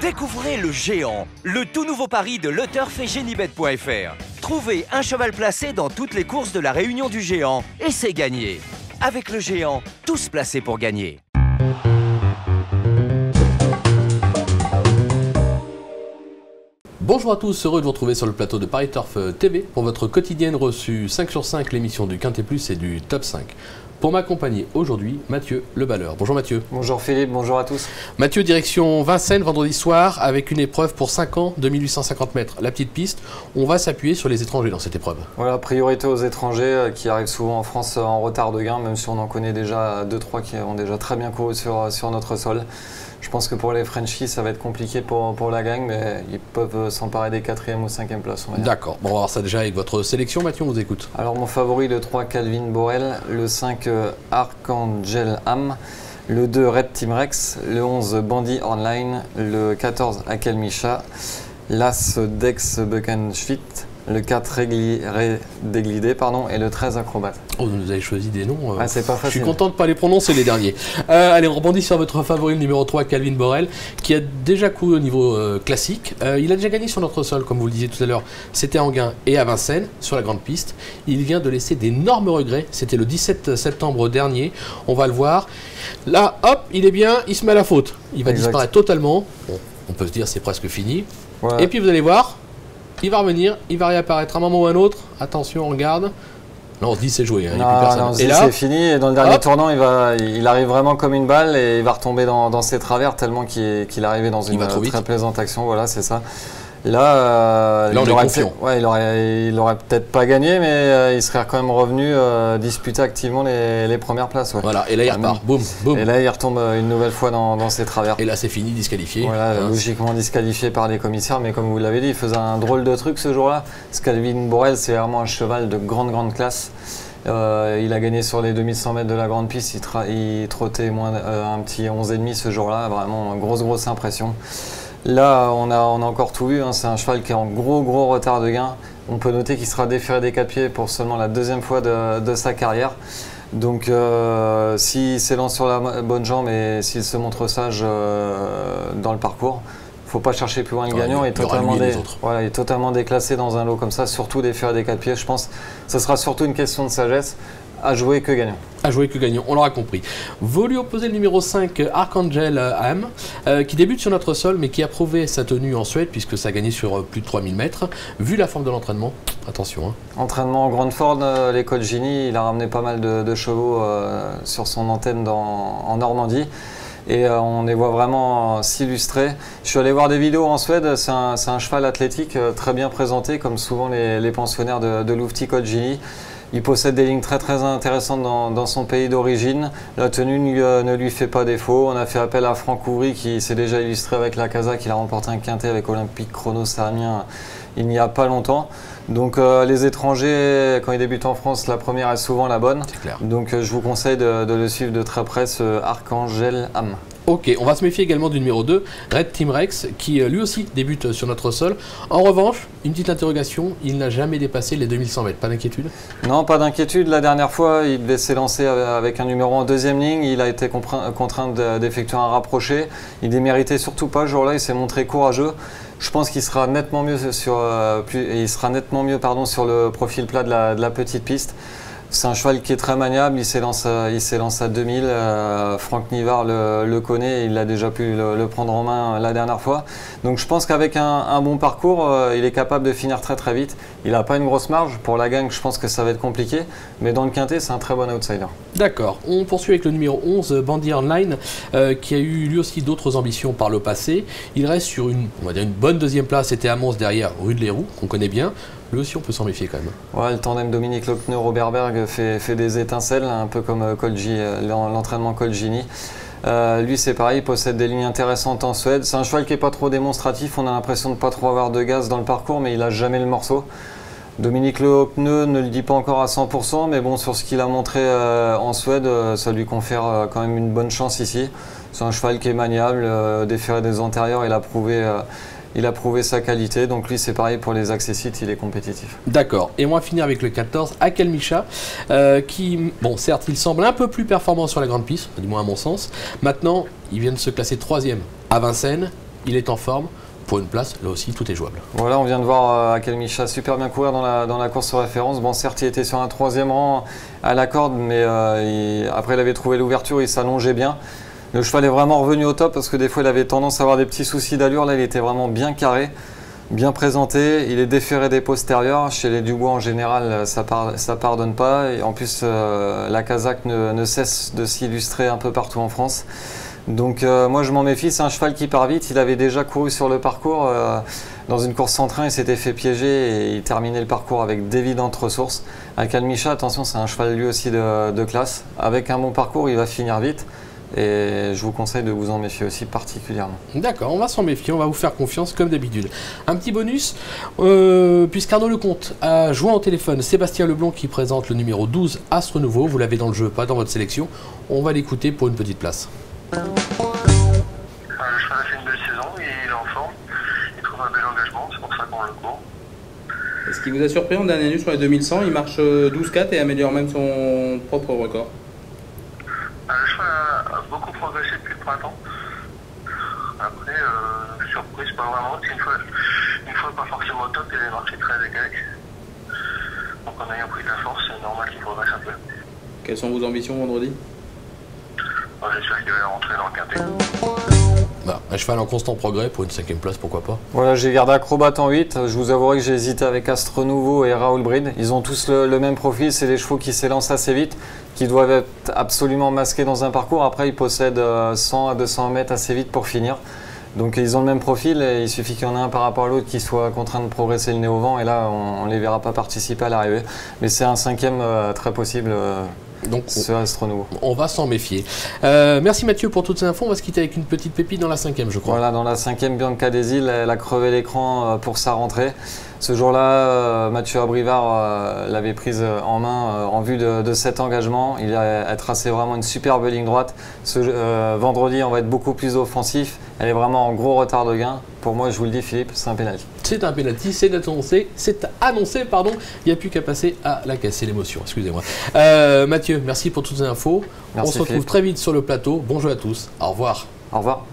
Découvrez le Géant, le tout nouveau pari de LeTurf et Genibet.fr. Trouvez un cheval placé dans toutes les courses de la Réunion du Géant et c'est gagné. Avec le Géant, tous placés pour gagner. Bonjour à tous, heureux de vous retrouver sur le plateau de Paris Turf TV pour votre quotidienne reçue 5 sur 5, l'émission du Quintet Plus et du Top 5. Pour m'accompagner aujourd'hui, Mathieu Le Balleur. Bonjour Mathieu. Bonjour Philippe, bonjour à tous. Mathieu, direction Vincennes, vendredi soir, avec une épreuve pour 5 ans de 1850 mètres. La petite piste, on va s'appuyer sur les étrangers dans cette épreuve. Voilà, priorité aux étrangers qui arrivent souvent en France en retard de gain, même si on en connaît déjà 2-3 qui ont déjà très bien couru sur notre sol. Je pense que pour les Frenchies, ça va être compliqué pour la gang, mais ils peuvent s'emparer des 4e ou 5e places. D'accord, bon, on va voir ça déjà avec votre sélection. Mathieu, on vous écoute. Alors mon favori, le 3 Calvin Borel, le 5 Archangel Am, le 2 Red Team Rex, le 11 Bandit Online, le 14 Akelmisha, l'As Dex Buckenschwit, le 4 Déglidé, et le 13 Acrobat. Oh, vous nous avez choisi des noms. C'est pas facile. Je suis content de ne pas les prononcer les derniers. Allez, on rebondit sur votre favori, le numéro 3, Calvin Borel, qui a déjà couru au niveau classique. Il a déjà gagné sur notre sol, comme vous le disiez tout à l'heure. C'était à Enghien et à Vincennes, sur la grande piste. Il vient de laisser d'énormes regrets. C'était le 17 septembre dernier. On va le voir. Là, hop, il est bien, il se met à la faute. Il va disparaître totalement. Bon, on peut se dire c'est presque fini. Ouais. Et puis vous allez voir, il va revenir, il va réapparaître à un moment ou à un autre. Attention, on regarde. Là, on se dit c'est joué. Hein, non, et là, c'est fini. Et dans le dernier tournant, il arrive vraiment comme une balle et il va retomber dans ses travers tellement qu'il est arrivé dans une très plaisante action. Voilà, c'est ça. Là, il aurait peut-être pas gagné, mais il serait quand même revenu disputer activement les premières places. Ouais. Voilà, et là il repart, boum, boum. Et là il retombe une nouvelle fois dans ses travers. Et là c'est fini, disqualifié. Voilà, logiquement disqualifié par les commissaires, mais comme vous l'avez dit, il faisait un drôle de truc ce jour-là. Calvin Borel, c'est vraiment un cheval de grande classe. Il a gagné sur les 2100 mètres de la grande piste, il trottait un petit 11,5 ce jour-là, vraiment grosse impression. Là, on a encore tout vu, hein. C'est un cheval qui est en gros retard de gain. On peut noter qu'il sera déféré des 4 pieds pour seulement la 2e fois de sa carrière. Donc, s'il s'élance sur la bonne jambe et s'il se montre sage dans le parcours, il ne faut pas chercher plus loin le gagnant. Il est totalement déclassé dans un lot comme ça, surtout déféré des 4 pieds. Je pense que ce sera surtout une question de sagesse. À jouer que gagnant. À jouer que gagnant, on l'aura compris. Vous lui opposez le numéro 5, Archangel Am, qui débute sur notre sol, mais qui a prouvé sa tenue en Suède, puisque ça a gagné sur plus de 3000 mètres. Vu la forme de l'entraînement, attention. Hein. Entraînement en grande forme, l'école Gini, il a ramené pas mal de chevaux sur son antenne en Normandie. Et on les voit vraiment s'illustrer. Je suis allé voir des vidéos en Suède, c'est un cheval athlétique très bien présenté, comme souvent les pensionnaires de Lufti Colgini. Il possède des lignes très intéressantes dans son pays d'origine. La tenue ne lui fait pas défaut. On a fait appel à Franck Ouvry qui s'est déjà illustré avec la Casa, qu'il a remporté un quintet avec Olympique Chronos Amiens il n'y a pas longtemps. Donc les étrangers, quand ils débutent en France, la première est souvent la bonne. Donc je vous conseille de le suivre de très près, ce Archangel Am. Ok, on va se méfier également du numéro 2, Red Team Rex, qui lui aussi débute sur notre sol. En revanche, une petite interrogation, il n'a jamais dépassé les 2100 mètres, pas d'inquiétude? Non, pas d'inquiétude. La dernière fois, il devait s'élancer avec un numéro en 2e ligne. Il a été contraint d'effectuer un rapproché. Il ne déméritait surtout pas ce jour-là, il s'est montré courageux. Je pense qu'il sera nettement mieux sur le profil plat de la petite piste. C'est un cheval qui est très maniable, il s'élance à 2000, Franck Nivard le connaît, il a déjà pu le prendre en main la dernière fois. Donc je pense qu'avec un bon parcours, il est capable de finir très vite. Il n'a pas une grosse marge, pour la gang je pense que ça va être compliqué, mais dans le quintet c'est un très bon outsider. D'accord, on poursuit avec le numéro 11, Bandit Online, qui a eu lui aussi d'autres ambitions par le passé. Il reste sur une bonne 2e place, c'était à Mons derrière Rue de Léroux, qu'on connaît bien. Lui aussi, on peut s'en méfier quand même. Ouais, le tandem Dominique Lochner-Robert Berg fait des étincelles, un peu comme l'entraînement Colgini. Lui, c'est pareil, il possède des lignes intéressantes en Suède. C'est un cheval qui n'est pas trop démonstratif, on a l'impression de ne pas trop avoir de gaz dans le parcours, mais il n'a jamais le morceau. Dominique Lochner ne le dit pas encore à 100%, mais bon, sur ce qu'il a montré en Suède, ça lui confère quand même une bonne chance ici. C'est un cheval qui est maniable, déféré des antérieurs, il a prouvé sa qualité, donc lui c'est pareil pour les accessites, il est compétitif. D'accord, et on va finir avec le 14, Akelmisha, qui, bon certes il semble un peu plus performant sur la grande piste, du moins à mon sens. Maintenant, il vient de se classer 3e à Vincennes, il est en forme. Pour une place, là aussi, tout est jouable. Voilà, on vient de voir Akelmicha super bien courir dans la course sur référence. Bon, certes, il était sur un 3e rang à la corde, mais après, il avait trouvé l'ouverture, il s'allongeait bien. Le cheval est vraiment revenu au top parce que des fois, il avait tendance à avoir des petits soucis d'allure. Là, il était vraiment bien carré, bien présenté. Il est déféré des postérieurs. Chez les Dubois, en général, ça pardonne pas. Et en plus, la Kazakh ne cesse de s'illustrer un peu partout en France. Donc moi je m'en méfie, c'est un cheval qui part vite, il avait déjà couru sur le parcours dans une course sans train, il s'était fait piéger et il terminait le parcours avec d'évidentes ressources. Akelmicha, attention, c'est un cheval lui aussi de classe, avec un bon parcours il va finir vite et je vous conseille de vous en méfier aussi particulièrement. D'accord, on va s'en méfier, on va vous faire confiance comme d'habitude. Un petit bonus, puisqu'Arnaud Lecomte a joint au téléphone Sébastien Leblond qui présente le numéro 12 Astre Nouveau, vous l'avez dans le jeu, pas dans votre sélection, on va l'écouter pour une petite place. Le cheval a fait une belle saison, il est en forme, il trouve un bel engagement, c'est pour ça qu'on le court. Et ce qui vous a surpris en dernière nuit sur les 2100, il marche 12-4 et améliore même son propre record. Le cheval a beaucoup progressé depuis le printemps. Après, surprise pas vraiment, c'est une fois pas forcément au top, il a marché très égal. Donc en ayant pris de la force, c'est normal qu'il progresse un peu. Quelles sont vos ambitions vendredi? J'espère qu'il va rentrer dans le quintet. Bah, un cheval en constant progrès pour une 5e place, pourquoi pas. Voilà, j'ai gardé Acrobat en 8. Je vous avouerai que j'ai hésité avec Astre Nouveau et Raoul Bride. Ils ont tous le même profil, c'est des chevaux qui s'élancent assez vite, qui doivent être absolument masqués dans un parcours. Après, ils possèdent 100 à 200 mètres assez vite pour finir. Donc ils ont le même profil et il suffit qu'il y en ait un par rapport à l'autre qui soit contraint de progresser le nez au vent et là on ne les verra pas participer à l'arrivée. Mais c'est un 5e très possible. Donc ce Astre Nouveau. On va s'en méfier. Merci Mathieu pour toutes ces infos. On va se quitter avec une petite pépite dans la 5e, je crois. Voilà, dans la 5e, Bianca des Îles, elle a crevé l'écran pour sa rentrée. Ce jour-là, Mathieu Abrivard l'avait prise en main en vue de cet engagement. Il a tracé vraiment une superbe ligne droite. Vendredi, on va être beaucoup plus offensif. Elle est vraiment en gros retard de gain. Pour moi, je vous le dis, Philippe, c'est un pénalty. C'est un pénalty, c'est annoncé, pardon. Il n'y a plus qu'à passer à la casser l'émotion, excusez-moi. Mathieu, merci pour toutes ces infos. Merci, on se retrouve Philippe. très vite sur le plateau. Bonjour à tous, au revoir. Au revoir.